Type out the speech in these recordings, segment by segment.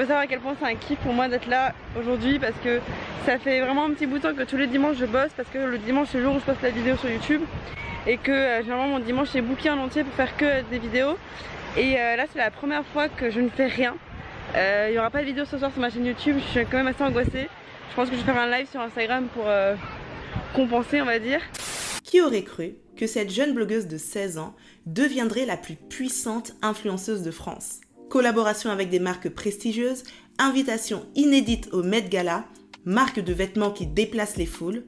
faut savoir à quel point c'est un kiff pour moi d'être là aujourd'hui parce que ça fait vraiment un petit bout de temps que tous les dimanches je bosse parce que le dimanche c'est le jour où je poste la vidéo sur YouTube et que généralement mon dimanche est booké en entier pour faire que des vidéos et là c'est la première fois que je ne fais rien. Il n'y aura pas de vidéo ce soir sur ma chaîne YouTube, je suis quand même assez angoissée. Je pense que je vais faire un live sur Instagram pour compenser on va dire. Qui aurait cru que cette jeune blogueuse de 16 ans deviendrait la plus puissante influenceuse de France? Collaboration avec des marques prestigieuses, invitation inédite au Met Gala, marque de vêtements qui déplacent les foules,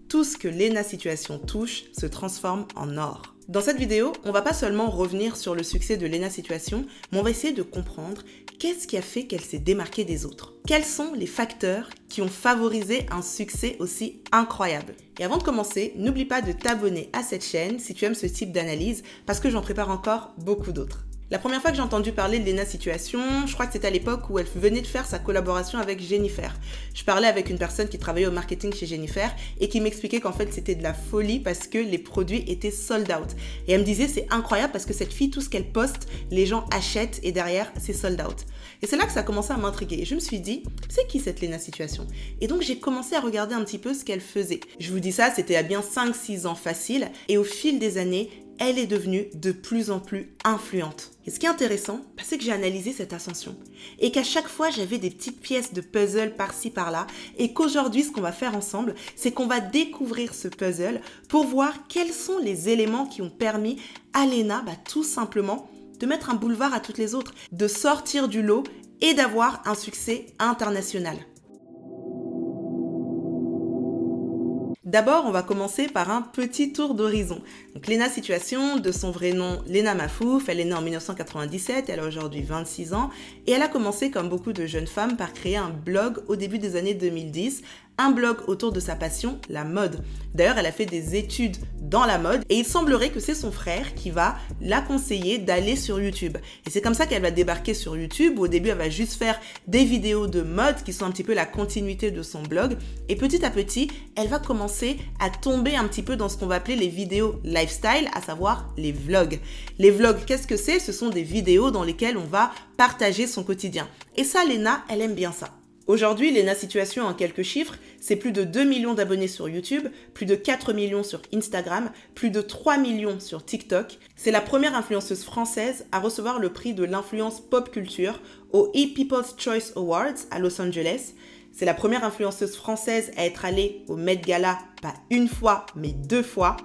tout ce que Léna Situation touche se transforme en or. Dans cette vidéo, on va pas seulement revenir sur le succès de Léna Situation, mais on va essayer de comprendre qu'est-ce qui a fait qu'elle s'est démarquée des autres. Quels sont les facteurs qui ont favorisé un succès aussi incroyable? Et avant de commencer, n'oublie pas de t'abonner à cette chaîne si tu aimes ce type d'analyse, parce que j'en prépare encore beaucoup d'autres. La première fois que j'ai entendu parler de Léna Situation, je crois que c'était à l'époque où elle venait de faire sa collaboration avec Jennifer. Je parlais avec une personne qui travaillait au marketing chez Jennifer et qui m'expliquait qu'en fait c'était de la folie parce que les produits étaient sold out. Et elle me disait c'est incroyable parce que cette fille, tout ce qu'elle poste, les gens achètent et derrière c'est sold out. Et c'est là que ça a commencé à m'intriguer. Et je me suis dit, c'est qui cette Léna Situation? Et donc j'ai commencé à regarder un petit peu ce qu'elle faisait. Je vous dis ça, c'était à bien 5-6 ans facile. Et au fil des années, elle est devenue de plus en plus influente. Et ce qui est intéressant, c'est que j'ai analysé cette ascension. Et qu'à chaque fois, j'avais des petites pièces de puzzle par-ci, par-là. Et qu'aujourd'hui, ce qu'on va faire ensemble, c'est qu'on va découvrir ce puzzle pour voir quels sont les éléments qui ont permis à Léna, tout simplement, de mettre un boulevard à toutes les autres, de sortir du lot et d'avoir un succès international. D'abord, on va commencer par un petit tour d'horizon. Donc, Léna Situation, de son vrai nom, Léna Mafouf, elle est née en 1997, elle a aujourd'hui 26 ans, et elle a commencé, comme beaucoup de jeunes femmes, par créer un blog au début des années 2010, un blog autour de sa passion, la mode. D'ailleurs, elle a fait des études dans la mode et il semblerait que c'est son frère qui va la conseiller d'aller sur YouTube. Et c'est comme ça qu'elle va débarquer sur YouTube. Au début, elle va juste faire des vidéos de mode qui sont un petit peu la continuité de son blog. Et petit à petit, elle va commencer à tomber un petit peu dans ce qu'on va appeler les vidéos lifestyle, à savoir les vlogs. Les vlogs, qu'est-ce que c'est? Ce sont des vidéos dans lesquelles on va partager son quotidien. Et ça, Léna, elle aime bien ça. Aujourd'hui, Léna Situation, en quelques chiffres, c'est plus de 2 millions d'abonnés sur YouTube, plus de 4 millions sur Instagram, plus de 3 millions sur TikTok. C'est la première influenceuse française à recevoir le prix de l'influence pop culture au ePeople's Choice Awards à Los Angeles. C'est la première influenceuse française à être allée au Met Gala, pas une fois, mais 2 fois.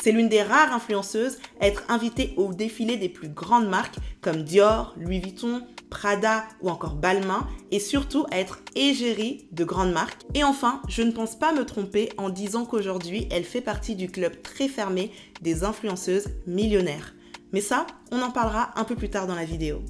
C'est l'une des rares influenceuses à être invitée au défilé des plus grandes marques comme Dior, Louis Vuitton, Prada ou encore Balmain et surtout à être égérie de grandes marques. Et enfin, je ne pense pas me tromper en disant qu'aujourd'hui, elle fait partie du club très fermé des influenceuses millionnaires. Mais ça, on en parlera un peu plus tard dans la vidéo.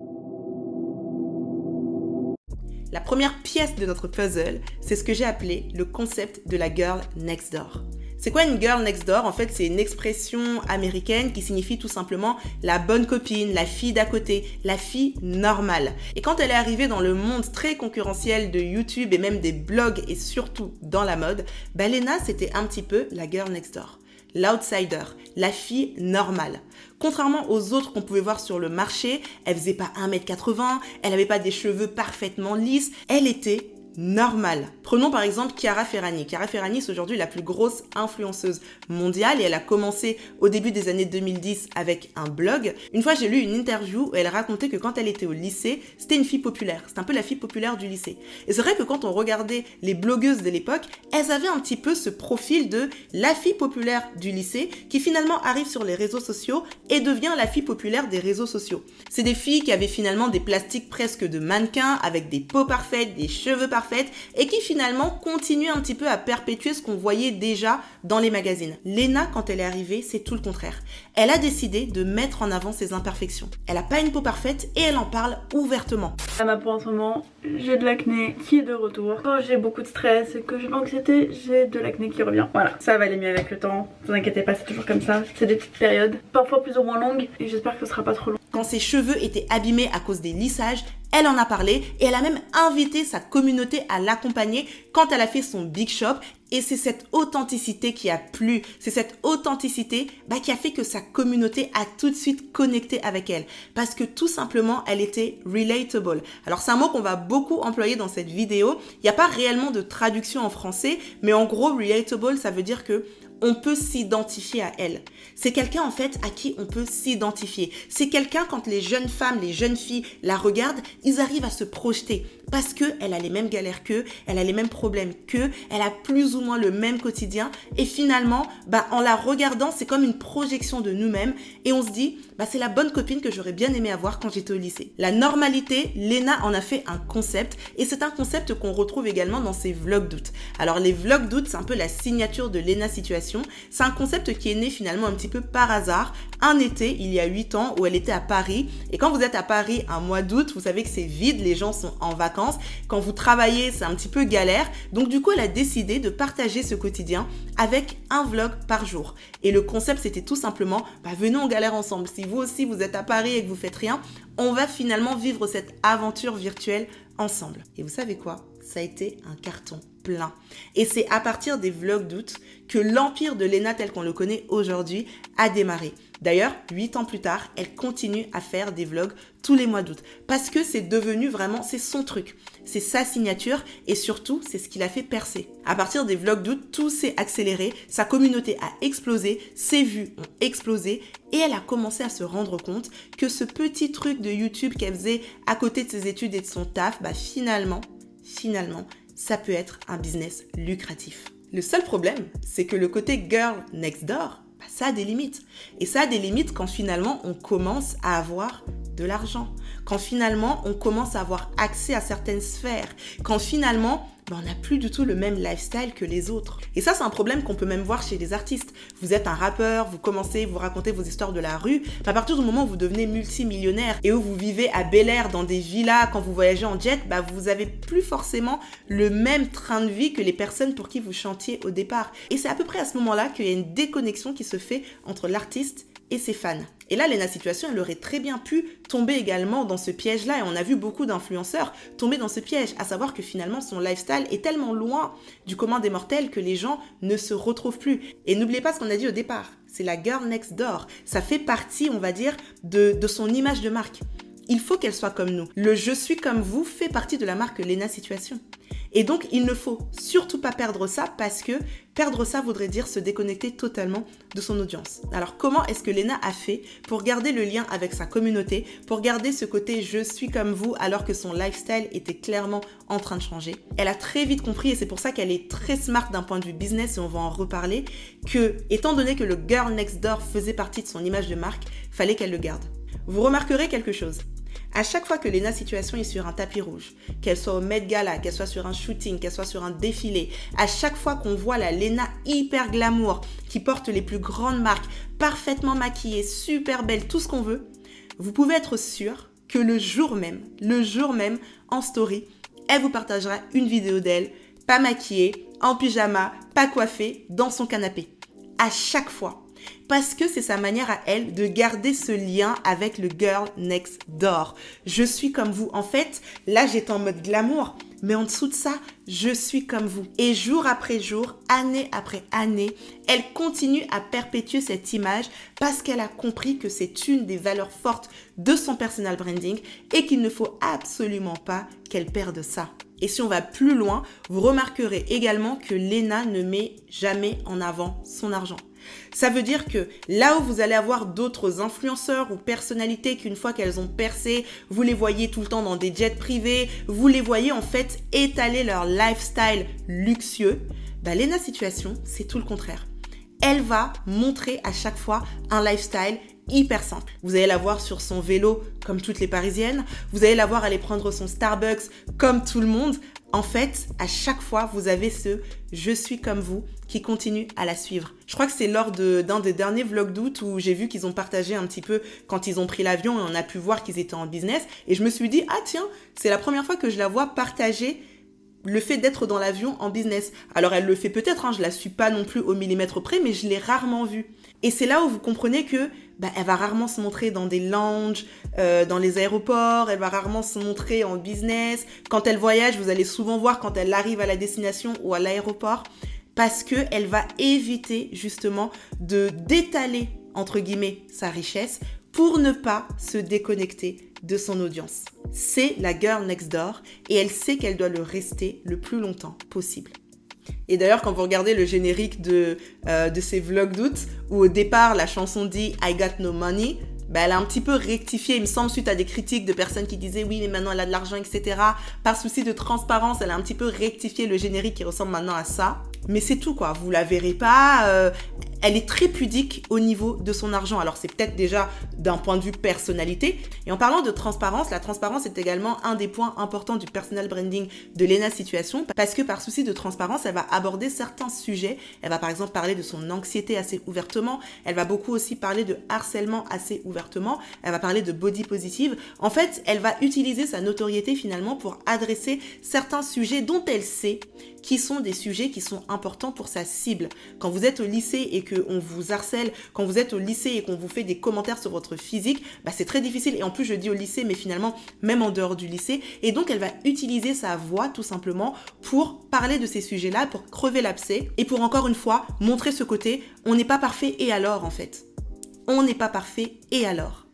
La première pièce de notre puzzle, c'est ce que j'ai appelé le concept de la girl next door. C'est quoi une girl next door? En fait, c'est une expression américaine qui signifie tout simplement la bonne copine, la fille d'à côté, la fille normale. Et quand elle est arrivée dans le monde très concurrentiel de YouTube et même des blogs et surtout dans la mode, Léna, c'était un petit peu la girl next door. L'outsider, la fille normale. Contrairement aux autres qu'on pouvait voir sur le marché, elle faisait pas 1m80, elle avait pas des cheveux parfaitement lisses, elle était normale. Prenons par exemple Chiara Ferragni. Chiara Ferragni, c'est aujourd'hui la plus grosse influenceuse mondiale et elle a commencé au début des années 2010 avec un blog. Une fois, j'ai lu une interview où elle racontait que quand elle était au lycée, c'était une fille populaire. C'était un peu la fille populaire du lycée. Et c'est vrai que quand on regardait les blogueuses de l'époque, elles avaient un petit peu ce profil de la fille populaire du lycée qui finalement arrive sur les réseaux sociaux et devient la fille populaire des réseaux sociaux. C'est des filles qui avaient finalement des plastiques presque de mannequins avec des peaux parfaites, des cheveux parfaits et qui finalement continue un petit peu à perpétuer ce qu'on voyait déjà dans les magazines. Léna, quand elle est arrivée, c'est tout le contraire. Elle a décidé de mettre en avant ses imperfections. Elle n'a pas une peau parfaite et elle en parle ouvertement. À ma peau en ce moment, j'ai de l'acné qui est de retour. Quand j'ai beaucoup de stress et que j'ai de l'anxiété, j'ai de l'acné qui revient. Voilà, ça va aller mieux avec le temps. Ne vous inquiétez pas, c'est toujours comme ça. C'est des petites périodes, parfois plus ou moins longues et j'espère que ce sera pas trop long. Quand comment ses cheveux étaient abîmés à cause des lissages. Elle en a parlé et elle a même invité sa communauté à l'accompagner quand elle a fait son big shop. Et c'est cette authenticité qui a plu. C'est cette authenticité qui a fait que sa communauté a tout de suite connecté avec elle. Parce que tout simplement, elle était relatable. Alors c'est un mot qu'on va beaucoup employer dans cette vidéo. Il n'y a pas réellement de traduction en français, mais en gros, relatable, ça veut dire que on peut s'identifier à elle. C'est quelqu'un en fait à qui on peut s'identifier. C'est quelqu'un quand les jeunes femmes, les jeunes filles la regardent, ils arrivent à se projeter parce qu'elle a les mêmes galères qu'eux, elle a les mêmes problèmes qu'eux, elle a plus ou moins le même quotidien et finalement, en la regardant, c'est comme une projection de nous-mêmes et on se dit, c'est la bonne copine que j'aurais bien aimé avoir quand j'étais au lycée. La normalité, Léna en a fait un concept et c'est un concept qu'on retrouve également dans ses vlogs d'août. Alors les vlogs d'août, c'est un peu la signature de Léna Situation. C'est un concept qui est né finalement un petit peu par hasard, un été, il y a 8 ans, où elle était à Paris. Et quand vous êtes à Paris un mois d'août, vous savez que c'est vide, les gens sont en vacances. Quand vous travaillez, c'est un petit peu galère. Donc du coup, elle a décidé de partager ce quotidien avec un vlog par jour. Et le concept, c'était tout simplement, venez on galère ensemble. Si vous aussi, vous êtes à Paris et que vous faites rien, on va finalement vivre cette aventure virtuelle ensemble. Et vous savez quoi ? Ça a été un carton plein. Et c'est à partir des vlogs d'août que l'empire de Léna tel qu'on le connaît aujourd'hui a démarré. D'ailleurs, 8 ans plus tard, elle continue à faire des vlogs tous les mois d'août parce que c'est devenu vraiment, c'est son truc. C'est sa signature et surtout, c'est ce qui l'a fait percer. À partir des vlogs d'août, tout s'est accéléré, sa communauté a explosé, ses vues ont explosé et elle a commencé à se rendre compte que ce petit truc de YouTube qu'elle faisait à côté de ses études et de son taf, finalement, ça peut être un business lucratif. Le seul problème, c'est que le côté girl next door, ça a des limites. Et ça a des limites quand finalement on commence à avoir de l'argent, quand finalement on commence à avoir accès à certaines sphères, quand finalement on n'a plus du tout le même lifestyle que les autres. Et ça, c'est un problème qu'on peut même voir chez les artistes. Vous êtes un rappeur, vous commencez, vous racontez vos histoires de la rue, à partir du moment où vous devenez multimillionnaire et où vous vivez à Bel Air dans des villas, quand vous voyagez en jet, vous avez plus forcément le même train de vie que les personnes pour qui vous chantiez au départ. Et c'est à peu près à ce moment-là qu'il y a une déconnexion qui se fait entre l'artiste et ses fans. Et là, Léna Situation, elle aurait très bien pu tomber également dans ce piège-là. Et on a vu beaucoup d'influenceurs tomber dans ce piège, à savoir que finalement, son lifestyle est tellement loin du commun des mortels que les gens ne se retrouvent plus. Et n'oubliez pas ce qu'on a dit au départ, c'est la girl next door. Ça fait partie, on va dire, de son image de marque. Il faut qu'elle soit comme nous. Le « je suis comme vous » fait partie de la marque Léna Situation. Et donc, il ne faut surtout pas perdre ça parce que perdre ça voudrait dire se déconnecter totalement de son audience. Alors, comment est-ce que Léna a fait pour garder le lien avec sa communauté, pour garder ce côté « je suis comme vous » alors que son lifestyle était clairement en train de changer? Elle a très vite compris, et c'est pour ça qu'elle est très smart d'un point de vue business, et on va en reparler, que, étant donné que le girl next door faisait partie de son image de marque, fallait qu'elle le garde. Vous remarquerez quelque chose. À chaque fois que Léna Situation est sur un tapis rouge, qu'elle soit au Met Gala, qu'elle soit sur un shooting, qu'elle soit sur un défilé, à chaque fois qu'on voit la Léna hyper glamour, qui porte les plus grandes marques, parfaitement maquillée, super belle, tout ce qu'on veut, vous pouvez être sûr que le jour même, en story, elle vous partagera une vidéo d'elle, pas maquillée, en pyjama, pas coiffée, dans son canapé. À chaque fois. Parce que c'est sa manière à elle de garder ce lien avec le girl next door. Je suis comme vous. En fait, là, j'étais en mode glamour. Mais en dessous de ça, je suis comme vous. Et jour après jour, année après année, elle continue à perpétuer cette image parce qu'elle a compris que c'est une des valeurs fortes de son personal branding et qu'il ne faut absolument pas qu'elle perde ça. Et si on va plus loin, vous remarquerez également que Léna ne met jamais en avant son argent. Ça veut dire que là où vous allez avoir d'autres influenceurs ou personnalités qu'une fois qu'elles ont percé, vous les voyez tout le temps dans des jets privés, vous les voyez en fait étaler leur lifestyle luxueux, Léna Situation, c'est tout le contraire. Elle va montrer à chaque fois un lifestyle hyper simple. Vous allez la voir sur son vélo comme toutes les Parisiennes, vous allez la voir aller prendre son Starbucks comme tout le monde. En fait, à chaque fois, vous avez ce « je suis comme vous » qui continue à la suivre. Je crois que c'est lors d'un des derniers vlogs d'août où j'ai vu qu'ils ont partagé un petit peu quand ils ont pris l'avion et on a pu voir qu'ils étaient en business. Et je me suis dit « ah tiens, c'est la première fois que je la vois partager le fait d'être dans l'avion en business. Alors elle le fait peut-être, je la suis pas non plus au millimètre près, mais je l'ai rarement vue. Et c'est là où vous comprenez que elle va rarement se montrer dans des lounges, dans les aéroports, elle va rarement se montrer en business. Quand elle voyage, vous allez souvent voir quand elle arrive à la destination ou à l'aéroport, parce qu'elle va éviter justement d'étaler, entre guillemets, sa richesse pour ne pas se déconnecter de son audience. C'est la girl next door et elle sait qu'elle doit le rester le plus longtemps possible. Et d'ailleurs, quand vous regardez le générique de ses vlogs d'août, où au départ, la chanson dit « I got no money », elle a un petit peu rectifié, il me semble, suite à des critiques de personnes qui disaient « oui, mais maintenant elle a de l'argent, etc. » Par souci de transparence, elle a un petit peu rectifié le générique qui ressemble maintenant à ça. Mais c'est tout, quoi. Vous la verrez pas. Elle est très pudique au niveau de son argent. Alors, c'est peut-être déjà d'un point de vue personnalité. Et en parlant de transparence, la transparence est également un des points importants du personal branding de Léna Situation. Parce que par souci de transparence, elle va aborder certains sujets. Elle va par exemple parler de son anxiété assez ouvertement. Elle va beaucoup aussi parler de harcèlement assez ouvertement. Elle va parler de body positive. En fait, elle va utiliser sa notoriété finalement pour adresser certains sujets dont elle sait qui sont des sujets qui sont importants pour sa cible. Quand vous êtes au lycée et qu'on vous harcèle, quand vous êtes au lycée et qu'on vous fait des commentaires sur votre physique, c'est très difficile. Et en plus, je dis au lycée, mais finalement, même en dehors du lycée. Et donc, elle va utiliser sa voix, tout simplement, pour parler de ces sujets-là, pour crever l'abcès et pour, encore une fois, montrer ce côté, on n'est pas parfait et alors, en fait. On n'est pas parfait et alors.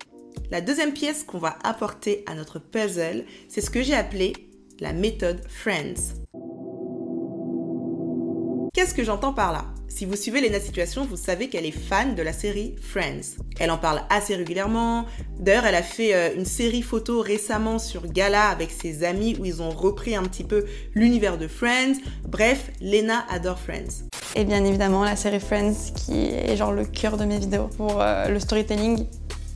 La deuxième pièce qu'on va apporter à notre puzzle, c'est ce que j'ai appelé la méthode Friends. Qu'est-ce que j'entends par là? Si vous suivez Léna Situation, vous savez qu'elle est fan de la série Friends. Elle en parle assez régulièrement. D'ailleurs, elle a fait une série photo récemment sur Gala avec ses amis où ils ont repris un petit peu l'univers de Friends. Bref, Léna adore Friends. Et bien évidemment, la série Friends qui est genre le cœur de mes vidéos pour le storytelling.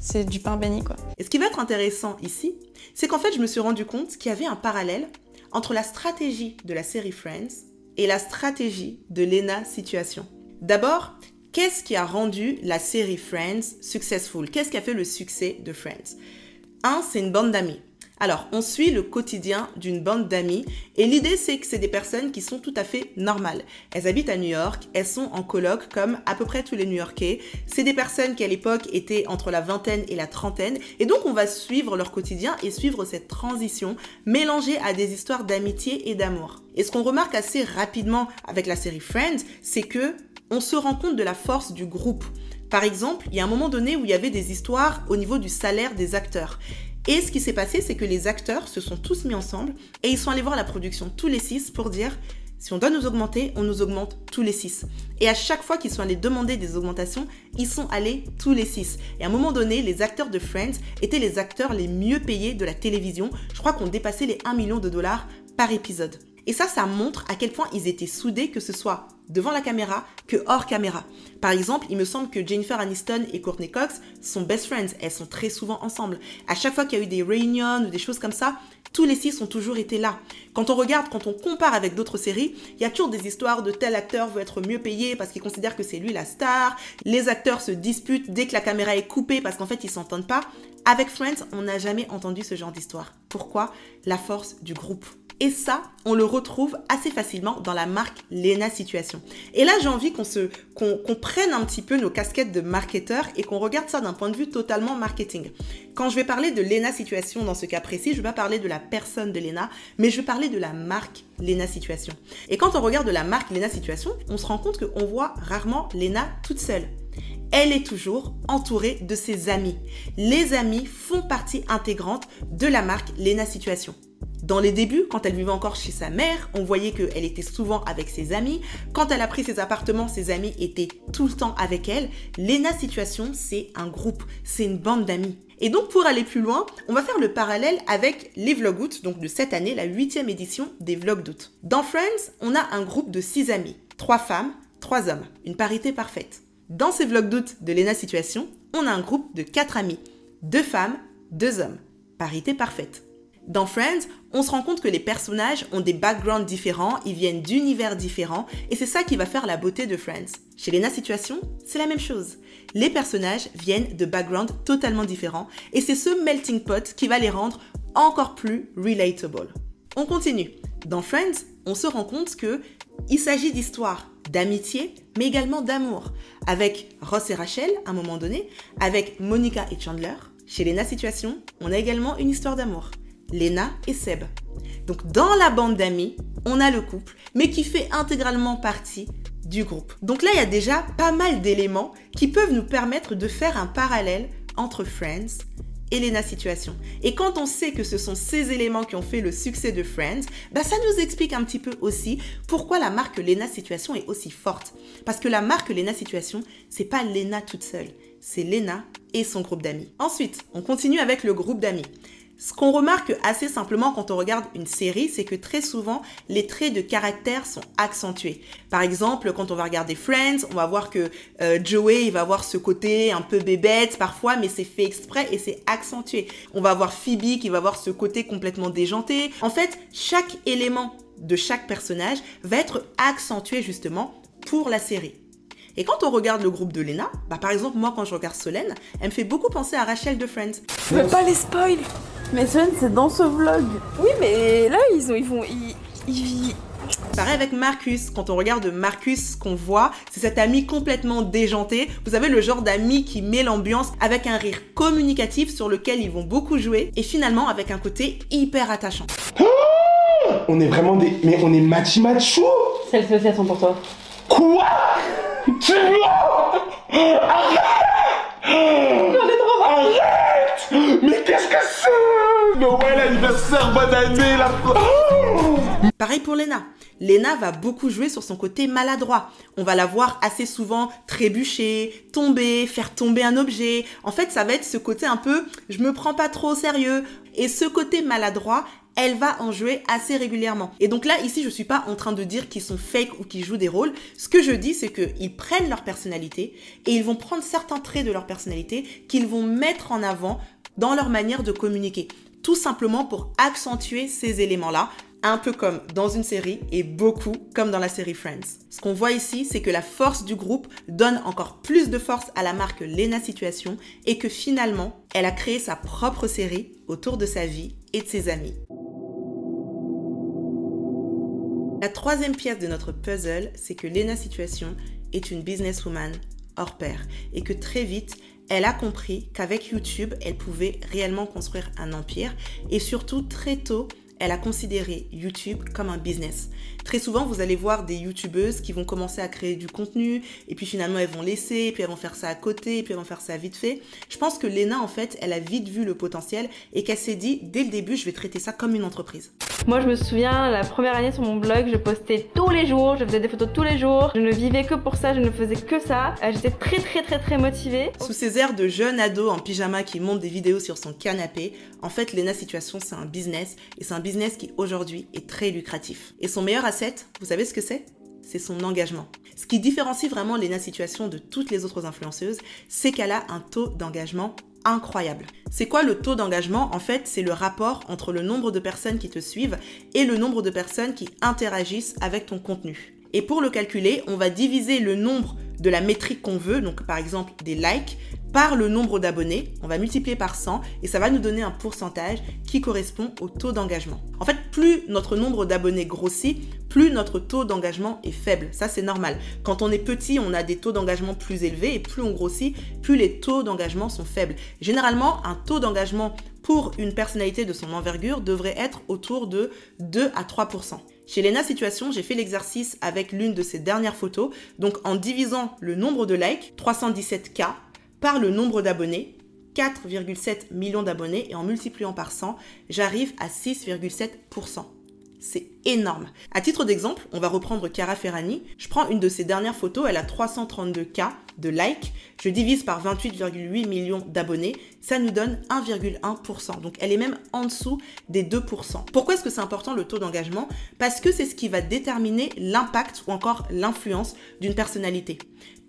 C'est du pain béni, quoi. Et ce qui va être intéressant ici, c'est qu'en fait, je me suis rendu compte qu'il y avait un parallèle entre la stratégie de la série Friends et la stratégie de Léna Situation. D'abord, qu'est-ce qui a rendu la série Friends successful? Qu'est-ce qui a fait le succès de Friends? C'est une bande d'amis. Alors, on suit le quotidien d'une bande d'amis et l'idée, c'est que c'est des personnes qui sont tout à fait normales. Elles habitent à New York, elles sont en coloc comme à peu près tous les New-Yorkais. C'est des personnes qui, à l'époque, étaient entre la vingtaine et la trentaine et donc on va suivre leur quotidien et suivre cette transition mélangée à des histoires d'amitié et d'amour. Et ce qu'on remarque assez rapidement avec la série Friends, c'est que on se rend compte de la force du groupe. Par exemple, il y a un moment donné où il y avait des histoires au niveau du salaire des acteurs. Et ce qui s'est passé, c'est que les acteurs se sont tous mis ensemble et ils sont allés voir la production tous les 6 pour dire si on doit nous augmenter, on nous augmente tous les 6. Et à chaque fois qu'ils sont allés demander des augmentations, ils sont allés tous les 6. Et à un moment donné, les acteurs de Friends étaient les acteurs les mieux payés de la télévision. Je crois qu'on dépassait les $1 million par épisode. Et ça montre à quel point ils étaient soudés, que ce soit devant la caméra que hors caméra. Par exemple, il me semble que Jennifer Aniston et Courtney Cox sont best friends. Elles sont très souvent ensemble. À chaque fois qu'il y a eu des réunions ou des choses comme ça, tous les 6 ont toujours été là. Quand on regarde, quand on compare avec d'autres séries, il y a toujours des histoires de tel acteur veut être mieux payé parce qu'il considère que c'est lui la star. Les acteurs se disputent dès que la caméra est coupée parce qu'en fait, ils s'entendent pas. Avec Friends, on n'a jamais entendu ce genre d'histoire. Pourquoi? La force du groupe. Et ça, on le retrouve assez facilement dans la marque Léna Situation. Et là, j'ai envie qu'on prenne un petit peu nos casquettes de marketeur et qu'on regarde ça d'un point de vue totalement marketing. Quand je vais parler de Léna Situation dans ce cas précis, je ne vais pas parler de la personne de Léna, mais je vais parler de la marque Léna Situation. Et quand on regarde la marque Léna Situation, on se rend compte qu'on voit rarement Léna toute seule. Elle est toujours entourée de ses amis. Les amis font partie intégrante de la marque Léna Situation. Dans les débuts, quand elle vivait encore chez sa mère, on voyait qu'elle était souvent avec ses amis. Quand elle a pris ses appartements, ses amis étaient tout le temps avec elle. Léna Situation, c'est un groupe, c'est une bande d'amis. Et donc, pour aller plus loin, on va faire le parallèle avec les vlogs août, donc de cette année, la 8e édition des vlogs d'août. Dans Friends, on a un groupe de 6 amis, 3 femmes, 3 hommes, une parité parfaite. Dans ces vlogs d'août de Léna Situation, on a un groupe de 4 amis, 2 femmes, 2 hommes, parité parfaite. Dans Friends, on se rend compte que les personnages ont des backgrounds différents, ils viennent d'univers différents et c'est ça qui va faire la beauté de Friends. Chez Léna Situation, c'est la même chose. Les personnages viennent de backgrounds totalement différents et c'est ce melting pot qui va les rendre encore plus relatable. On continue. Dans Friends, on se rend compte qu'il s'agit d'histoires d'amitié, mais également d'amour. Avec Ross et Rachel, à un moment donné, avec Monica et Chandler. Chez Lena Situation, on a également une histoire d'amour. Lena et Seb. Donc dans la bande d'amis, on a le couple, mais qui fait intégralement partie du groupe. Donc là, il y a déjà pas mal d'éléments qui peuvent nous permettre de faire un parallèle entre Friends et Lena Situation. Et quand on sait que ce sont ces éléments qui ont fait le succès de Friends, ça nous explique un petit peu aussi pourquoi la marque Lena Situation est aussi forte. Parce que la marque Lena Situation, c'est pas Lena toute seule, c'est Lena et son groupe d'amis. Ensuite, on continue avec le groupe d'amis. Ce qu'on remarque assez simplement quand on regarde une série, c'est que très souvent, les traits de caractère sont accentués. Par exemple, quand on va regarder Friends, on va voir que Joey, il va avoir ce côté un peu bébête parfois, mais c'est fait exprès et c'est accentué. On va voir Phoebe qui va avoir ce côté complètement déjanté. En fait, chaque élément de chaque personnage va être accentué justement pour la série. Et quand on regarde le groupe de Lena, par exemple, moi quand je regarde Solène, elle me fait beaucoup penser à Rachel de Friends. Je veux pas les spoil. Mais Solène, c'est dans ce vlog. Oui, mais là, ils Pareil avec Marcus. Quand on regarde Marcus, ce qu'on voit, c'est cet ami complètement déjanté. Vous avez le genre d'ami qui met l'ambiance avec un rire communicatif sur lequel ils vont beaucoup jouer et finalement avec un côté hyper attachant. On est vraiment des... Mais on est machi-macho. C'est l'association pour toi. Quoi? Tu vois? Arrête! J'en ai trop marre. Arrête! Mais qu'est-ce que c'est? Noël, anniversaire, bonne année, la... Pareil pour Lena. Lena va beaucoup jouer sur son côté maladroit. On va la voir assez souvent trébucher, tomber, faire tomber un objet. En fait, ça va être ce côté un peu « je me prends pas trop au sérieux ». Et ce côté maladroit, elle va en jouer assez régulièrement. Et donc là, ici, je suis pas en train de dire qu'ils sont fake ou qu'ils jouent des rôles. Ce que je dis, c'est qu'ils prennent leur personnalité et ils vont prendre certains traits de leur personnalité qu'ils vont mettre en avant dans leur manière de communiquer. Tout simplement pour accentuer ces éléments-là, un peu comme dans une série et beaucoup comme dans la série Friends. Ce qu'on voit ici, c'est que la force du groupe donne encore plus de force à la marque Lena Situation et que finalement, elle a créé sa propre série autour de sa vie et de ses amis. La troisième pièce de notre puzzle, c'est que Lena Situation est une businesswoman hors pair et que très vite, elle a compris qu'avec YouTube, elle pouvait réellement construire un empire et surtout très tôt, elle a considéré YouTube comme un business. Très souvent, vous allez voir des youtubeuses qui vont commencer à créer du contenu et puis finalement, elles vont laisser, puis elles vont faire ça à côté, et puis elles vont faire ça vite fait. Je pense que Lena, en fait, elle a vite vu le potentiel et qu'elle s'est dit, dès le début, je vais traiter ça comme une entreprise. Moi, je me souviens, la première année sur mon blog, je postais tous les jours, je faisais des photos tous les jours. Je ne vivais que pour ça, je ne faisais que ça. J'étais très motivée. Sous ces airs de jeune ado en pyjama qui monte des vidéos sur son canapé, en fait, Lena Situation, c'est un business et c'est un business qui aujourd'hui est très lucratif. Et son meilleur asset, vous savez ce que c'est? C'est son engagement. Ce qui différencie vraiment Lena Situation de toutes les autres influenceuses, c'est qu'elle a un taux d'engagement incroyable. C'est quoi le taux d'engagement? En fait, c'est le rapport entre le nombre de personnes qui te suivent et le nombre de personnes qui interagissent avec ton contenu. Et pour le calculer, on va diviser le nombre de la métrique qu'on veut, donc par exemple des likes, par le nombre d'abonnés, on va multiplier par 100 et ça va nous donner un pourcentage qui correspond au taux d'engagement. En fait, plus notre nombre d'abonnés grossit, plus notre taux d'engagement est faible. Ça, c'est normal. Quand on est petit, on a des taux d'engagement plus élevés et plus on grossit, plus les taux d'engagement sont faibles. Généralement, un taux d'engagement pour une personnalité de son envergure devrait être autour de 2 à 3%. Chez Lena Situation, j'ai fait l'exercice avec l'une de ses dernières photos. Donc, en divisant le nombre de likes, 317K, par le nombre d'abonnés, 4,7 millions d'abonnés, et en multipliant par 100, j'arrive à 6,7%. C'est énorme. À titre d'exemple, on va reprendre Chiara Ferragni. Je prends une de ses dernières photos, elle a 332K de likes. Je divise par 28,8 millions d'abonnés. Ça nous donne 1,1%. Donc, elle est même en dessous des 2%. Pourquoi est-ce que c'est important le taux d'engagement? Parce que c'est ce qui va déterminer l'impact ou encore l'influence d'une personnalité.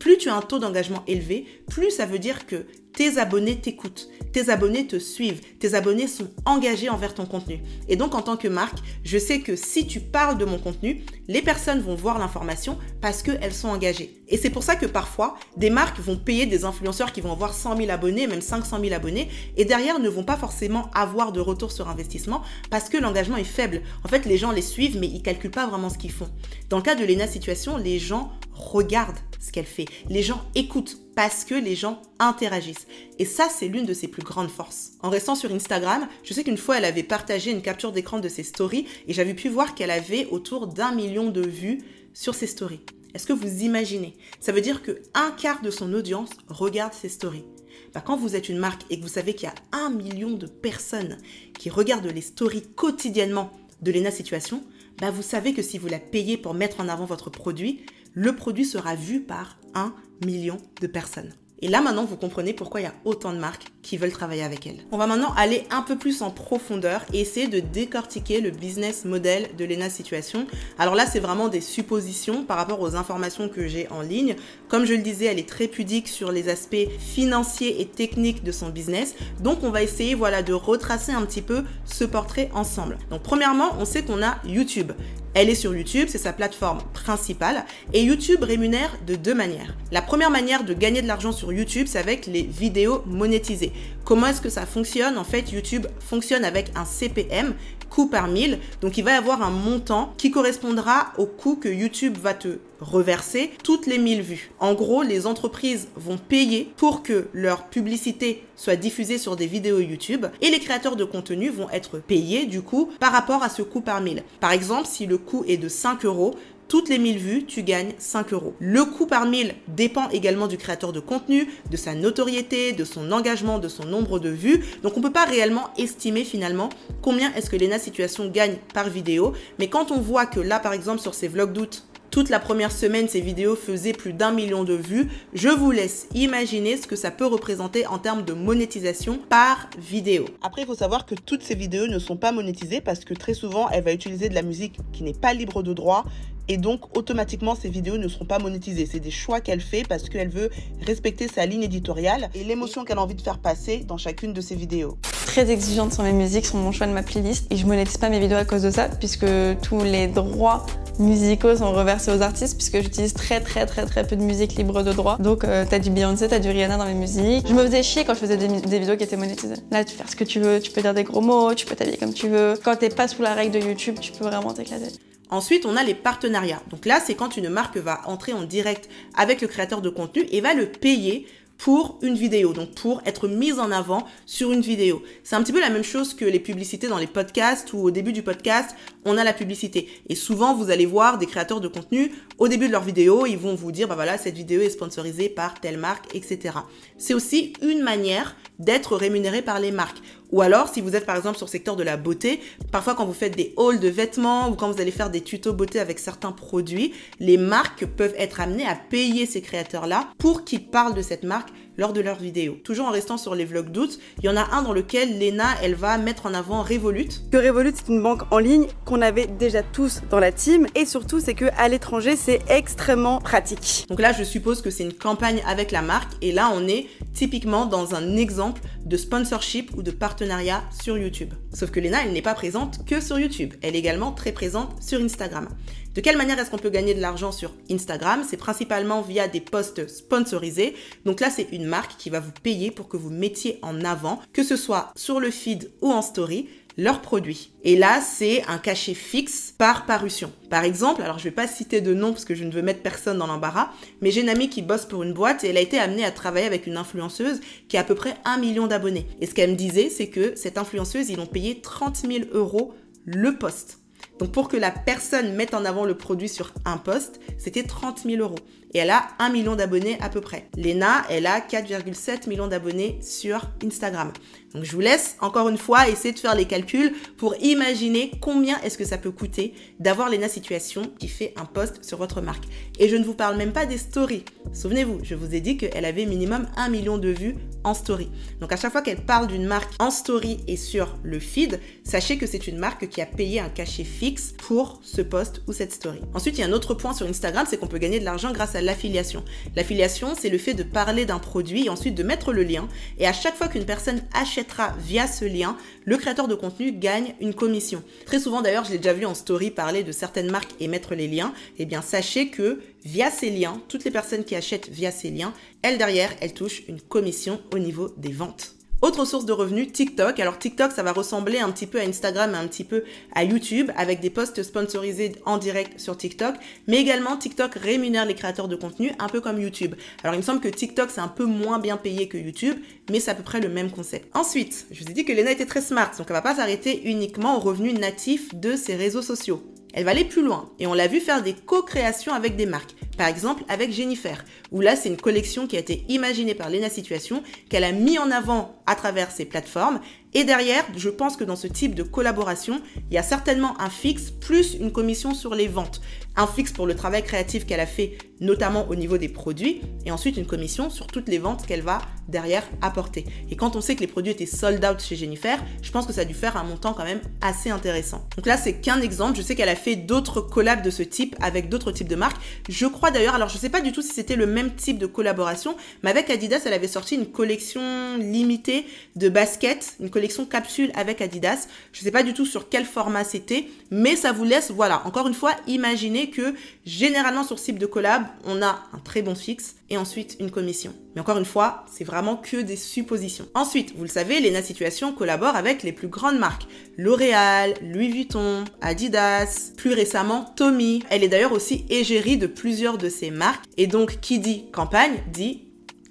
Plus tu as un taux d'engagement élevé, plus ça veut dire que tes abonnés t'écoutent, tes abonnés te suivent, tes abonnés sont engagés envers ton contenu. Et donc en tant que marque, je sais que si tu parles de mon contenu, les personnes vont voir l'information parce qu'elles sont engagées. Et c'est pour ça que parfois, des marques vont payer des influenceurs qui vont avoir 100 000 abonnés, même 500 000 abonnés, et derrière ne vont pas forcément avoir de retour sur investissement parce que l'engagement est faible. En fait, les gens les suivent, mais ils calculent pas vraiment ce qu'ils font. Dans le cas de Léna Situation, les gens regardent ce qu'elle fait. Les gens écoutent parce que les gens interagissent. Et ça, c'est l'une de ses plus grandes forces. En restant sur Instagram, je sais qu'une fois, elle avait partagé une capture d'écran de ses stories et j'avais pu voir qu'elle avait autour d'1 million de vues sur ses stories. Est-ce que vous imaginez? Ça veut dire que 1/4 de son audience regarde ses stories. Quand vous êtes une marque et que vous savez qu'il y a 1 million de personnes qui regardent les stories quotidiennement de Léna Situation, vous savez que si vous la payez pour mettre en avant votre produit, le produit sera vu par 1 million de personnes. Et là, maintenant, vous comprenez pourquoi il y a autant de marques qui veulent travailler avec elle. On va maintenant aller un peu plus en profondeur et essayer de décortiquer le business model de Léna Situation. Alors là, c'est vraiment des suppositions par rapport aux informations que j'ai en ligne. Comme je le disais, elle est très pudique sur les aspects financiers et techniques de son business. Donc, on va essayer de retracer un petit peu ce portrait ensemble. Donc, premièrement, on sait qu'on a YouTube. Elle est sur YouTube, c'est sa plateforme principale et YouTube rémunère de 2 manières. La première manière de gagner de l'argent sur YouTube, c'est avec les vidéos monétisées. Comment est-ce que ça fonctionne? En fait, YouTube fonctionne avec un CPM, coût par 1000. Donc, il va y avoir un montant qui correspondra au coût que YouTube va te reverser toutes les 1000 vues. En gros, les entreprises vont payer pour que leur publicité soit diffusée sur des vidéos YouTube et les créateurs de contenu vont être payés du coup par rapport à ce coût par 1000. Par exemple, si le coût est de 5 €, toutes les 1000 vues, tu gagnes 5 €. Le coût par 1000 dépend également du créateur de contenu, de sa notoriété, de son engagement, de son nombre de vues. Donc, on ne peut pas réellement estimer finalement combien est-ce que Léna Situation gagne par vidéo. Mais quand on voit que là, par exemple, sur ses vlogs d'août, toute la première semaine, ces vidéos faisaient plus d'1 million de vues. Je vous laisse imaginer ce que ça peut représenter en termes de monétisation par vidéo. Après, il faut savoir que toutes ces vidéos ne sont pas monétisées parce que très souvent, elle va utiliser de la musique qui n'est pas libre de droit. Et donc, automatiquement, ces vidéos ne seront pas monétisées. C'est des choix qu'elle fait parce qu'elle veut respecter sa ligne éditoriale et l'émotion qu'elle a envie de faire passer dans chacune de ses vidéos. Très exigeante sur mes musiques, sur mon choix de ma playlist. Et je monétise pas mes vidéos à cause de ça, puisque tous les droits musicaux sont reversés aux artistes, puisque j'utilise très peu de musique libre de droit. Donc, t'as du Beyoncé, t'as du Rihanna dans mes musiques. Je me faisais chier quand je faisais des vidéos qui étaient monétisées. Là, tu peux faire ce que tu veux, tu peux dire des gros mots, tu peux t'habiller comme tu veux. Quand t'es pas sous la règle de YouTube, tu peux vraiment t'éclater. Ensuite, on a les partenariats. Donc là, c'est quand une marque va entrer en direct avec le créateur de contenu et va le payer pour une vidéo, donc pour être mise en avant sur une vidéo. C'est un petit peu la même chose que les publicités dans les podcasts où au début du podcast, on a la publicité. Et souvent, vous allez voir des créateurs de contenu, au début de leur vidéo, ils vont vous dire, voilà, cette vidéo est sponsorisée par telle marque, etc. C'est aussi une manière d'être rémunéré par les marques. Ou alors, si vous êtes par exemple sur le secteur de la beauté, parfois quand vous faites des hauls de vêtements ou quand vous allez faire des tutos beauté avec certains produits, les marques peuvent être amenées à payer ces créateurs-là pour qu'ils parlent de cette marque lors de leurs vidéos. Toujours en restant sur les vlogs d'août, il y en a un dans lequel Léna, elle va mettre en avant Revolut. Que Revolut, c'est une banque en ligne qu'on avait déjà tous dans la team et surtout, c'est qu'à l'étranger, c'est extrêmement pratique. Donc là, je suppose que c'est une campagne avec la marque et là, on est typiquement dans un exemple de sponsorship ou de partenariat sur YouTube. Sauf que Léna, elle n'est pas présente que sur YouTube. Elle est également très présente sur Instagram. De quelle manière est-ce qu'on peut gagner de l'argent sur Instagram? C'est principalement via des posts sponsorisés. Donc là, c'est une marque qui va vous payer pour que vous mettiez en avant, que ce soit sur le feed ou en story, leurs produits. Et là, c'est un cachet fixe par parution. Par exemple, alors je vais pas citer de nom parce que je ne veux mettre personne dans l'embarras, mais j'ai une amie qui bosse pour une boîte et elle a été amenée à travailler avec une influenceuse qui a à peu près 1 million d'abonnés. Et ce qu'elle me disait, c'est que cette influenceuse, ils l'ont payé 30 000 € le post. Donc pour que la personne mette en avant le produit sur un post, c'était 30 000 €. Et elle a 1 million d'abonnés à peu près. Léna, elle a 4,7 millions d'abonnés sur Instagram. Donc je vous laisse encore une fois essayer de faire les calculs pour imaginer combien est-ce que ça peut coûter d'avoir Léna Situation qui fait un post sur votre marque. Et je ne vous parle même pas des stories. Souvenez-vous, je vous ai dit qu'elle avait minimum 1 million de vues en story. Donc à chaque fois qu'elle parle d'une marque en story et sur le feed, sachez que c'est une marque qui a payé un cachet fixe pour ce post ou cette story. Ensuite, il y a un autre point sur Instagram, c'est qu'on peut gagner de l'argent grâce à l'affiliation. L'affiliation, c'est le fait de parler d'un produit et ensuite de mettre le lien. Et à chaque fois qu'une personne achètera via ce lien, le créateur de contenu gagne une commission. Très souvent d'ailleurs, je l'ai déjà vu en story parler de certaines marques et mettre les liens. Eh bien, sachez que via ces liens, toutes les personnes qui achètent via ces liens, elles derrière, elles touchent une commission au niveau des ventes. Autre source de revenus, TikTok. Alors TikTok, ça va ressembler un petit peu à Instagram et un petit peu à YouTube avec des posts sponsorisés en direct sur TikTok. Mais également, TikTok rémunère les créateurs de contenu un peu comme YouTube. Alors il me semble que TikTok, c'est un peu moins bien payé que YouTube, mais c'est à peu près le même concept. Ensuite, je vous ai dit que Léna était très smart, donc elle va pas s'arrêter uniquement aux revenus natifs de ses réseaux sociaux. Elle va aller plus loin et on l'a vu faire des co-créations avec des marques. Par exemple avec Jennifer, où là c'est une collection qui a été imaginée par Léna Situation, qu'elle a mis en avant à travers ses plateformes. Et derrière, je pense que dans ce type de collaboration, il y a certainement un fixe plus une commission sur les ventes. Un fixe pour le travail créatif qu'elle a fait, notamment au niveau des produits, et ensuite une commission sur toutes les ventes qu'elle va derrière apporter. Et quand on sait que les produits étaient sold out chez Jennifer, je pense que ça a dû faire un montant quand même assez intéressant. Donc là, c'est qu'un exemple. Je sais qu'elle a fait d'autres collabs de ce type avec d'autres types de marques. Je crois d'ailleurs, alors je sais pas du tout si c'était le même type de collaboration, mais avec Adidas, elle avait sorti une collection limitée de baskets, une collection capsule avec Adidas. Je sais pas du tout sur quel format c'était, mais ça vous laisse, voilà, encore une fois, imaginer que généralement sur ce type de collab, on a un très bon fixe et ensuite une commission. Mais encore une fois, c'est vraiment que des suppositions. Ensuite, vous le savez, Léna Situation collabore avec les plus grandes marques. L'Oréal, Louis Vuitton, Adidas, plus récemment Tommy. Elle est d'ailleurs aussi égérie de plusieurs de ces marques. Et donc, qui dit campagne, dit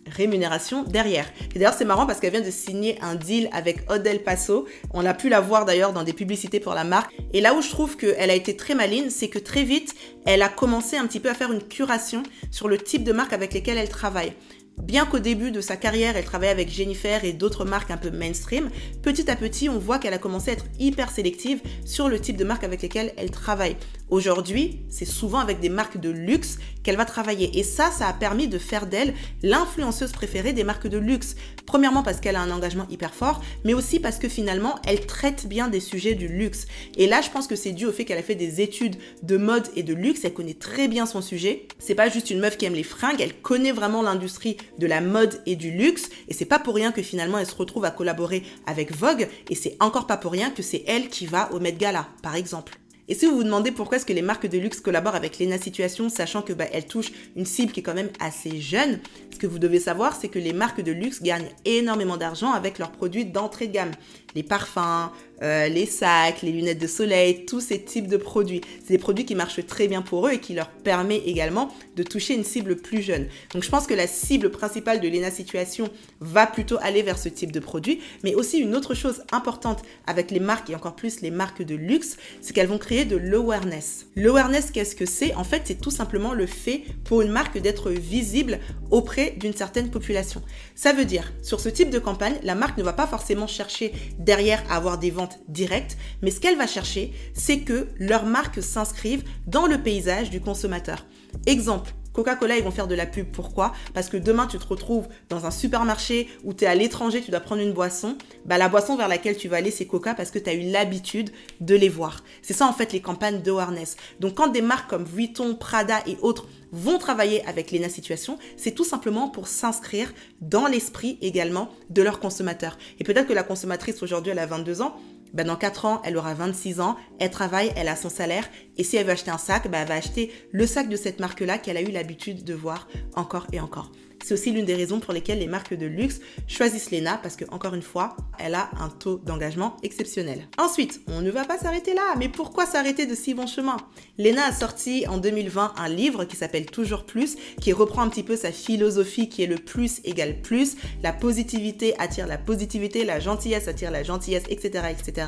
rémunération derrière. Et d'ailleurs, c'est marrant parce qu'elle vient de signer un deal avec Oud El Paso. On a pu la voir d'ailleurs dans des publicités pour la marque. Et là où je trouve qu'elle a été très maligne, c'est que très vite, elle a commencé un petit peu à faire une curation sur le type de marque avec lesquelles elle travaille. Bien qu'au début de sa carrière, elle travaillait avec Jennifer et d'autres marques un peu mainstream, petit à petit, on voit qu'elle a commencé à être hyper sélective sur le type de marque avec lesquelles elle travaille. Aujourd'hui, c'est souvent avec des marques de luxe qu'elle va travailler. Et ça a permis de faire d'elle l'influenceuse préférée des marques de luxe. Premièrement parce qu'elle a un engagement hyper fort, mais aussi parce que finalement, elle traite bien des sujets du luxe. Et là, je pense que c'est dû au fait qu'elle a fait des études de mode et de luxe. Elle connaît très bien son sujet. C'est pas juste une meuf qui aime les fringues, elle connaît vraiment l'industrie de la mode et du luxe. Et c'est pas pour rien que finalement, elle se retrouve à collaborer avec Vogue. Et c'est encore pas pour rien que c'est elle qui va au Met Gala, par exemple. Et si vous vous demandez pourquoi est-ce que les marques de luxe collaborent avec Léna Situation, sachant que elle touche une cible qui est quand même assez jeune, ce que vous devez savoir, c'est que les marques de luxe gagnent énormément d'argent avec leurs produits d'entrée de gamme. Les parfums, les sacs, les lunettes de soleil, tous ces types de produits. C'est des produits qui marchent très bien pour eux et qui leur permet également de toucher une cible plus jeune. Donc je pense que la cible principale de Léna Situation va plutôt aller vers ce type de produit. Mais aussi une autre chose importante avec les marques et encore plus les marques de luxe, c'est qu'elles vont créer de l'awareness. L'awareness, qu'est-ce que c'est? En fait, c'est tout simplement le fait pour une marque d'être visible auprès d'une certaine population. Ça veut dire, sur ce type de campagne, la marque ne va pas forcément chercher derrière à avoir des ventes directes, mais ce qu'elle va chercher, c'est que leur marque s'inscrive dans le paysage du consommateur. Exemple, Coca-Cola, ils vont faire de la pub. Pourquoi? Parce que demain, tu te retrouves dans un supermarché où tu es à l'étranger, tu dois prendre une boisson. La boisson vers laquelle tu vas aller, c'est Coca parce que tu as eu l'habitude de les voir. C'est ça, en fait, les campagnes d'awareness. Donc, quand des marques comme Vuitton, Prada et autres vont travailler avec Léna Situation, c'est tout simplement pour s'inscrire dans l'esprit également de leurs consommateurs. Et peut-être que la consommatrice aujourd'hui, elle a 22 ans, dans 4 ans, elle aura 26 ans, elle travaille, elle a son salaire, et si elle veut acheter un sac, elle va acheter le sac de cette marque-là qu'elle a eu l'habitude de voir encore et encore. C'est aussi l'une des raisons pour lesquelles les marques de luxe choisissent Léna, parce que, encore une fois, elle a un taux d'engagement exceptionnel. Ensuite, on ne va pas s'arrêter là, mais pourquoi s'arrêter de si bon chemin? Léna a sorti en 2020 un livre qui s'appelle Toujours Plus, qui reprend un petit peu sa philosophie qui est le plus égale plus, la positivité attire la positivité, la gentillesse attire la gentillesse, etc., etc.,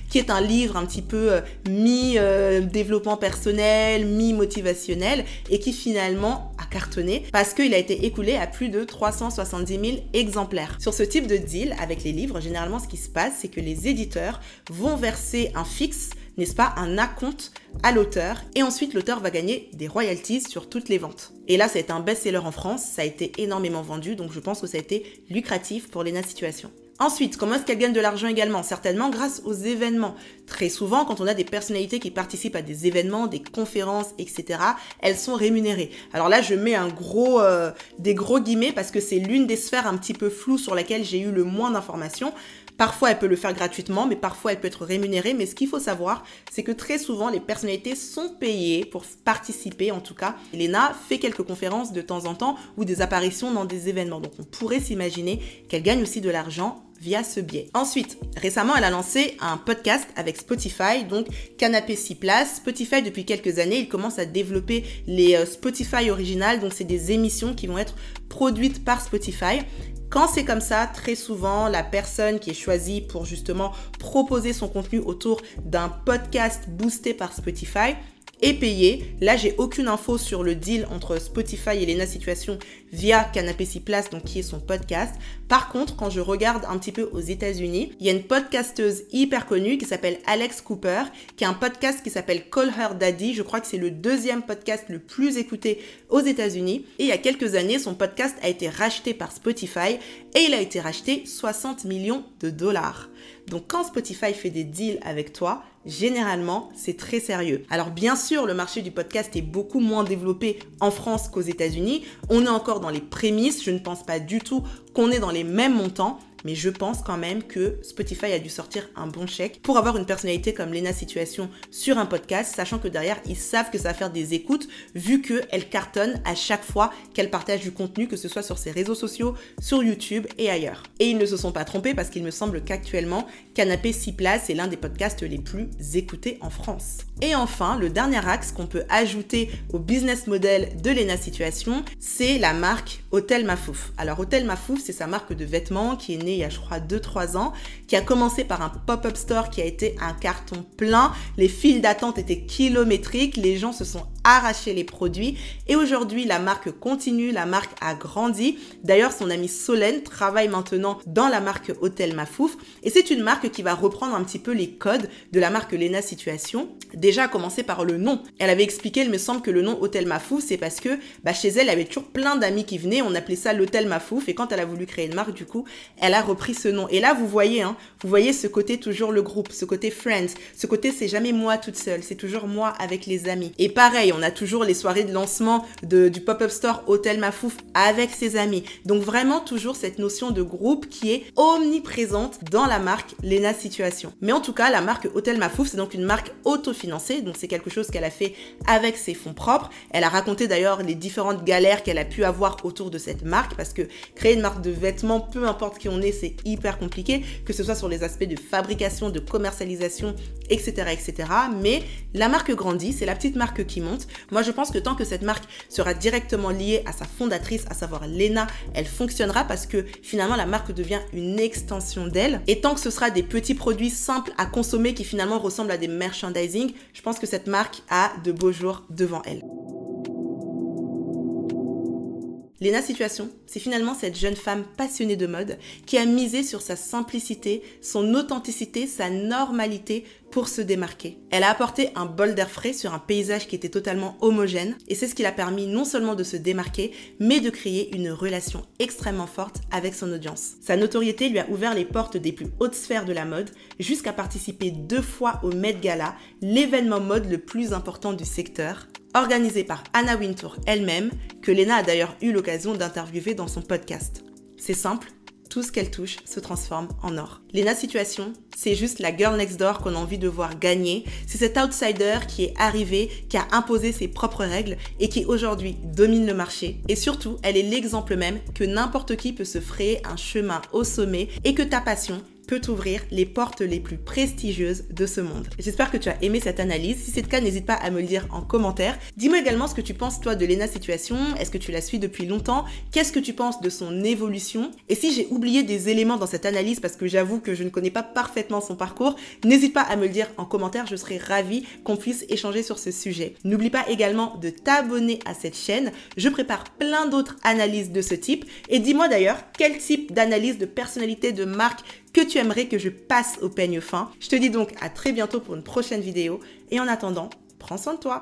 qui est un livre un petit peu mi-développement personnel, mi-motivationnel, et qui finalement a cartonné parce qu'il a été écoulé à plus de 370 000 exemplaires. Sur ce type de deal avec les livres, généralement ce qui se passe, c'est que les éditeurs vont verser un fixe, n'est-ce pas, un acompte à l'auteur, et ensuite l'auteur va gagner des royalties sur toutes les ventes. Et là, ça a été un best-seller en France, ça a été énormément vendu, donc je pense que ça a été lucratif pour Léna Situation. Ensuite, comment est-ce qu'elle gagne de l'argent également? Certainement grâce aux événements. Très souvent, quand on a des personnalités qui participent à des événements, des conférences, etc., elles sont rémunérées. Alors là, je mets des gros guillemets parce que c'est l'une des sphères un petit peu floues sur laquelle j'ai eu le moins d'informations. Parfois, elle peut le faire gratuitement, mais parfois, elle peut être rémunérée. Mais ce qu'il faut savoir, c'est que très souvent, les personnalités sont payées pour participer, en tout cas. Léna fait quelques conférences de temps en temps ou des apparitions dans des événements. Donc, on pourrait s'imaginer qu'elle gagne aussi de l'argent via ce biais. Ensuite, récemment, elle a lancé un podcast avec Spotify, donc Canapé 6 places. Spotify, depuis quelques années, il commence à développer les Spotify originales, donc c'est des émissions qui vont être produites par Spotify. Quand c'est comme ça, très souvent, la personne qui est choisie pour justement proposer son contenu autour d'un podcast boosté par Spotify est payée. Là, j'ai aucune info sur le deal entre Spotify et Léna Situation via Canapé 6 places, donc qui est son podcast. Par contre, quand je regarde un petit peu aux États-Unis, il y a une podcasteuse hyper connue qui s'appelle Alex Cooper, qui a un podcast qui s'appelle Call Her Daddy. Je crois que c'est le deuxième podcast le plus écouté aux États-Unis. Et il y a quelques années, son podcast a été racheté par Spotify et il a été racheté 60 millions de dollars. Donc quand Spotify fait des deals avec toi, généralement, c'est très sérieux. Alors bien sûr, le marché du podcast est beaucoup moins développé en France qu'aux États-Unis. On est encore dans les prémices. Je ne pense pas du tout qu'on est dans les mêmes montants. Mais je pense quand même que Spotify a dû sortir un bon chèque pour avoir une personnalité comme Léna Situation sur un podcast, sachant que derrière, ils savent que ça va faire des écoutes, vu qu'elle cartonne à chaque fois qu'elle partage du contenu, que ce soit sur ses réseaux sociaux, sur YouTube et ailleurs. Et ils ne se sont pas trompés parce qu'il me semble qu'actuellement, Canapé 6 places est l'un des podcasts les plus écoutés en France. Et enfin, le dernier axe qu'on peut ajouter au business model de Léna Situation, c'est la marque Hôtel Mafouf. Alors Hôtel Mafouf, c'est sa marque de vêtements qui est née il y a je crois 2-3 ans, qui a commencé par un pop-up store qui a été un carton plein. Les files d'attente étaient kilométriques, les gens se sont arrachés les produits et aujourd'hui la marque continue, la marque a grandi. D'ailleurs, son amie Solène travaille maintenant dans la marque Hôtel Mafouf et c'est une marque qui va reprendre un petit peu les codes de la marque Léna Situation. Déjà à commencer par le nom. Elle avait expliqué, il me semble, que le nom Hôtel Mafouf, c'est parce que chez elle, il y avait toujours plein d'amis qui venaient, on appelait ça l'Hôtel Mafouf et quand elle a voulu créer une marque, du coup, elle a repris ce nom. Et là, vous voyez ce côté toujours le groupe, ce côté friends, ce côté c'est jamais moi toute seule, c'est toujours moi avec les amis. Et pareil, on a toujours les soirées de lancement du pop-up store Hôtel Mafouf avec ses amis. Donc vraiment toujours cette notion de groupe qui est omniprésente dans la marque Léna Situation. Mais en tout cas, la marque Hôtel Mafouf, c'est donc une marque autofinancée, donc c'est quelque chose qu'elle a fait avec ses fonds propres. Elle a raconté d'ailleurs les différentes galères qu'elle a pu avoir autour de cette marque parce que créer une marque de vêtements, peu importe qui on est, c'est hyper compliqué, que ce soit sur les aspects de fabrication, de commercialisation, etc., etc. Mais la marque grandit, c'est la petite marque qui monte. Moi, je pense que tant que cette marque sera directement liée à sa fondatrice, à savoir Léna, elle fonctionnera parce que finalement, la marque devient une extension d'elle. Et tant que ce sera des petits produits simples à consommer qui finalement ressemblent à des merchandising, je pense que cette marque a de beaux jours devant elle. Léna Situation, c'est finalement cette jeune femme passionnée de mode qui a misé sur sa simplicité, son authenticité, sa normalité pour se démarquer. Elle a apporté un bol d'air frais sur un paysage qui était totalement homogène et c'est ce qui l'a permis non seulement de se démarquer, mais de créer une relation extrêmement forte avec son audience. Sa notoriété lui a ouvert les portes des plus hautes sphères de la mode jusqu'à participer 2 fois au Met Gala, l'événement mode le plus important du secteur, organisé par Anna Wintour elle-même, que Léna a d'ailleurs eu l'occasion d'interviewer dans son podcast. C'est simple, tout ce qu'elle touche se transforme en or. Léna Situation, c'est juste la girl next door qu'on a envie de voir gagner. C'est cet outsider qui est arrivé, qui a imposé ses propres règles et qui aujourd'hui domine le marché. Et surtout, elle est l'exemple même que n'importe qui peut se frayer un chemin au sommet et que ta passion, peut t'ouvrir les portes les plus prestigieuses de ce monde. J'espère que tu as aimé cette analyse. Si c'est le cas, n'hésite pas à me le dire en commentaire. Dis-moi également ce que tu penses toi de Léna Situation. Est-ce que tu la suis depuis longtemps? Qu'est-ce que tu penses de son évolution? Et si j'ai oublié des éléments dans cette analyse parce que j'avoue que je ne connais pas parfaitement son parcours, n'hésite pas à me le dire en commentaire. Je serai ravie qu'on puisse échanger sur ce sujet. N'oublie pas également de t'abonner à cette chaîne. Je prépare plein d'autres analyses de ce type. Et dis-moi d'ailleurs quel type d'analyse de personnalité, de marque que tu aimerais que je passe au peigne fin. Je te dis donc à très bientôt pour une prochaine vidéo et en attendant, prends soin de toi.